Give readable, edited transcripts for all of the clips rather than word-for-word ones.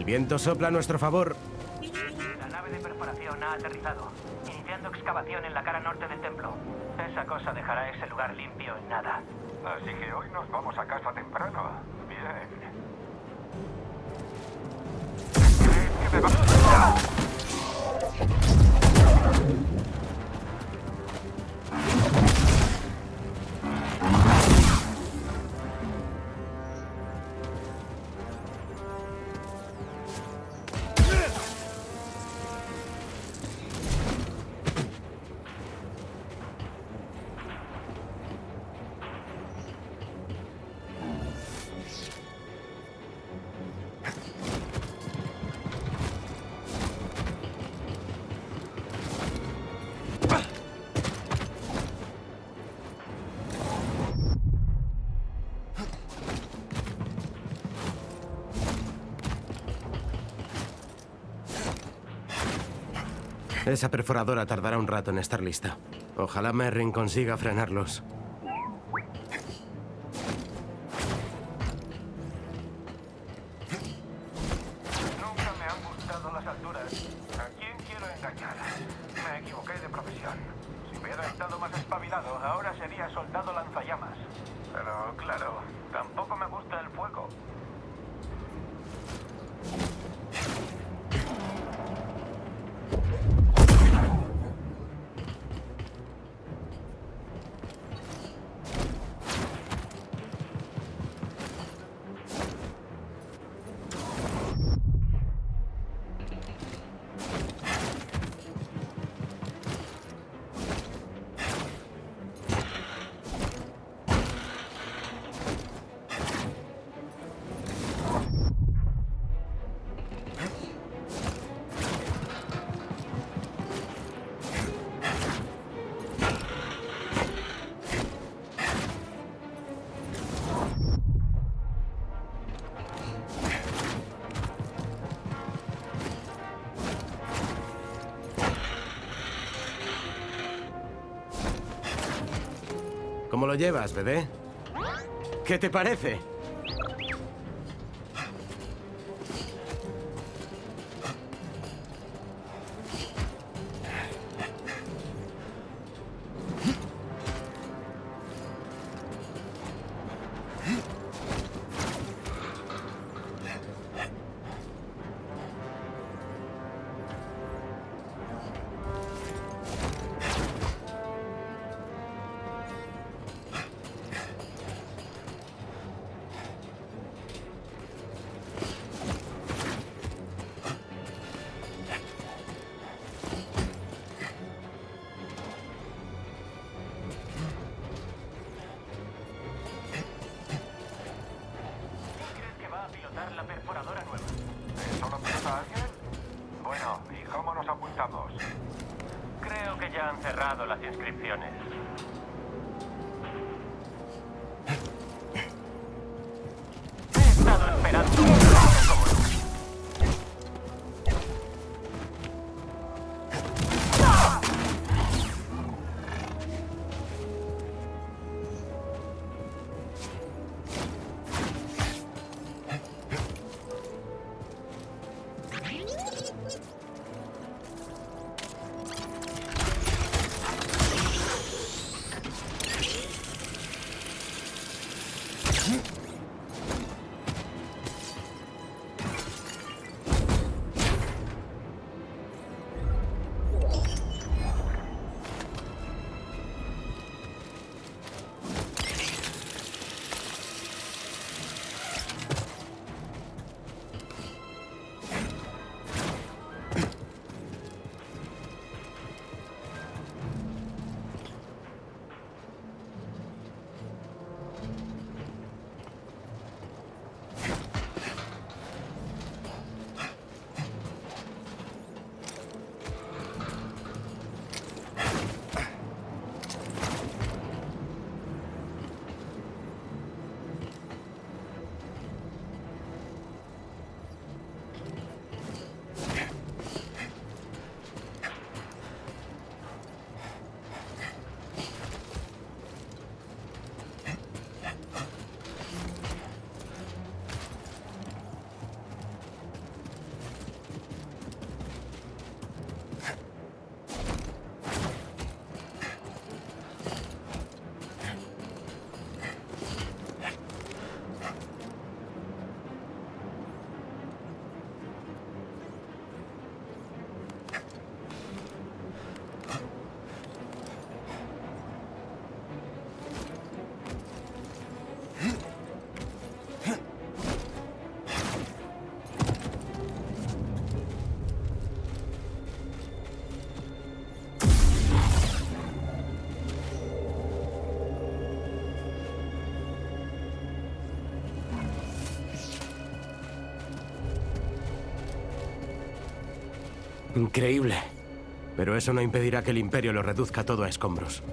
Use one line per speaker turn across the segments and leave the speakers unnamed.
El viento sopla a nuestro favor.
La nave de perforación ha aterrizado, iniciando excavación en la cara norte del templo. Esa cosa dejará ese lugar limpio en nada.
Así que hoy nos vamos a casa temprano. Bien. ¿Crees que me va?
Esa perforadora tardará un rato en estar lista. Ojalá Merrin consiga frenarlos.
Nunca me han gustado las alturas. ¿A quién quiero engañar? Me equivoqué de profesión. Si hubiera estado más espabilado, ahora sería soldado lanzallamas. Pero claro, tampoco me gusta el fuego.
¿Cómo lo llevas, bebé? ¿Qué te parece?
La perforadora nueva.
¿Eso lo piensa alguien? Bueno, ¿y cómo nos apuntamos?
Creo que ya han cerrado las inscripciones. He estado esperando un hombre como tú.
Increíble. Pero eso no impedirá que el Imperio lo reduzca todo a escombros.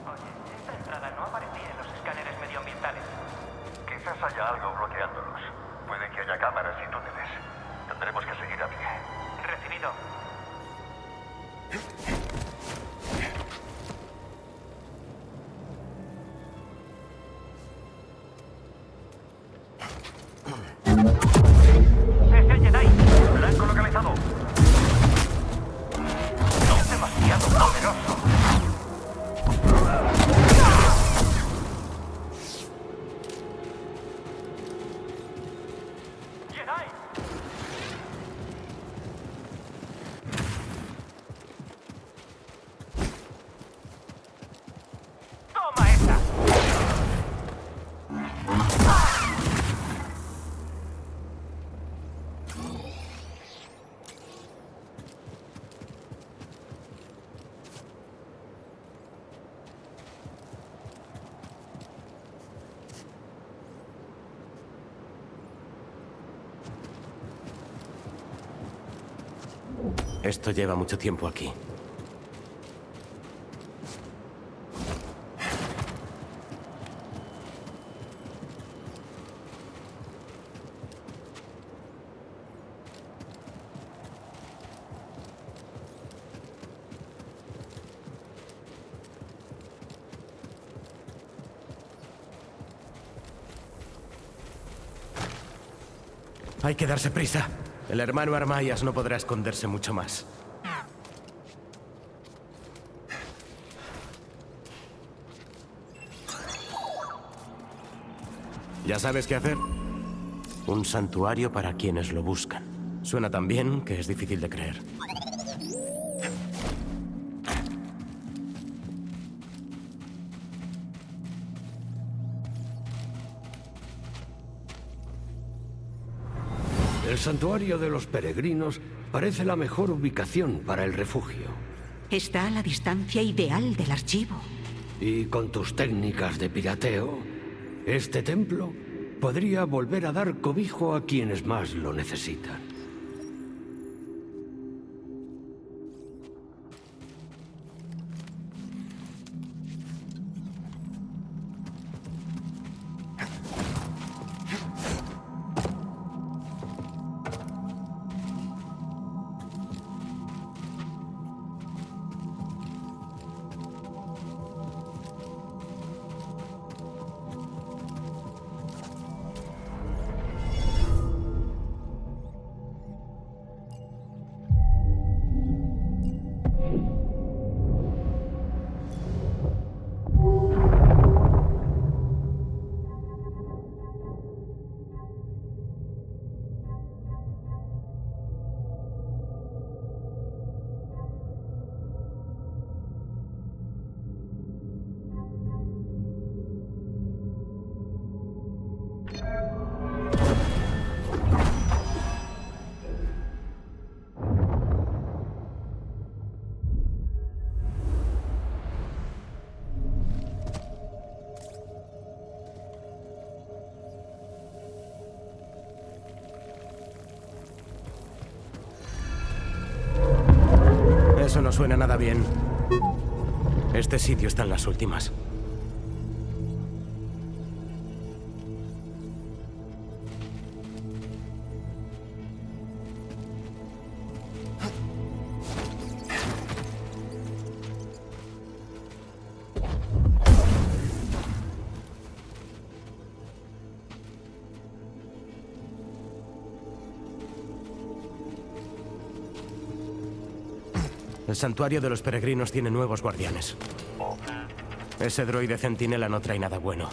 Oye, esta entrada no aparecía en los escáneres medioambientales.
Quizás haya algo bloqueándolos. Puede que haya cámaras y túneles. Tendremos que seguir a pie.
Recibido. ¡Es el Jedi!
Blanco localizado.
¡Es demasiado poderoso! ¡Jedi! ¡Toma esa!
Esto lleva mucho tiempo aquí. Hay que darse prisa. El hermano Armayas no podrá esconderse mucho más. ¿Ya sabes qué hacer? Un santuario para quienes lo buscan. Suena tan bien que es difícil de creer.
El santuario de los peregrinos parece la mejor ubicación para el refugio.
Está a la distancia ideal del archivo.
Y con tus técnicas de pirateo, este templo podría volver a dar cobijo a quienes más lo necesitan.
Eso no suena nada bien. Este sitio está en las últimas. El santuario de los peregrinos tiene nuevos guardianes. Ese droide centinela no trae nada bueno.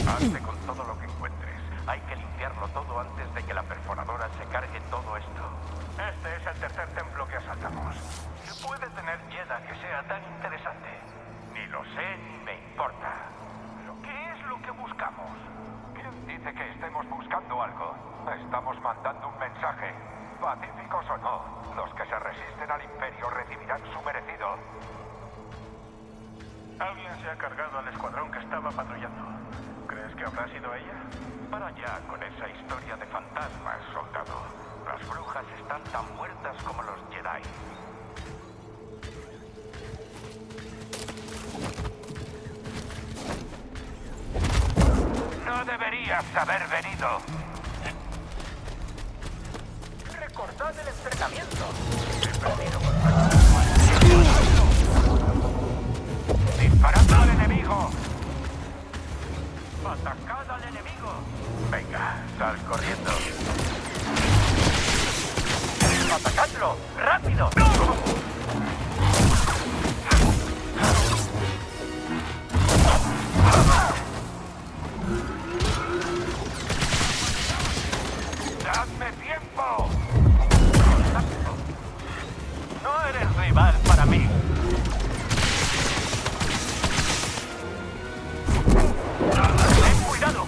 Hazte con todo lo que encuentres. Hay que limpiarlo todo antes de que la perforadora se cargue todo esto. Este es el tercer templo que asaltamos. ¿Qué puede tener Jedha que sea tan interesante? Ni lo sé ni me importa. ¿Pero qué es lo que buscamos? ¿Quién dice que estemos buscando algo? Estamos mandando un mensaje. Pacíficos o no, los que se resisten al Imperio recibirán su merecido. Alguien se ha cargado al escuadrón que estaba patrullando. ¿Crees que habrá sido ella? Para allá con esa historia de fantasmas, soldado. Las brujas están tan muertas como los Jedi. No deberías haber venido. Recordad el entrenamiento. ¡Disparando al enemigo! ¡Atacad al enemigo! Venga, sal corriendo. ¡Atacadlo! ¡Rápido! ¡Dadme tiempo! No eres rival para mí. ¡Ten cuidado!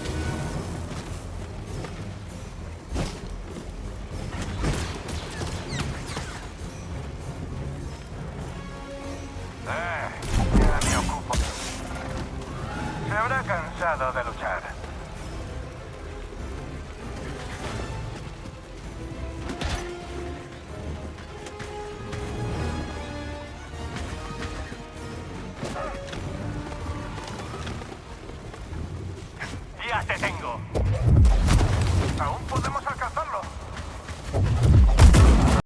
Ya me ocupo. Se habrá cansado de luchar.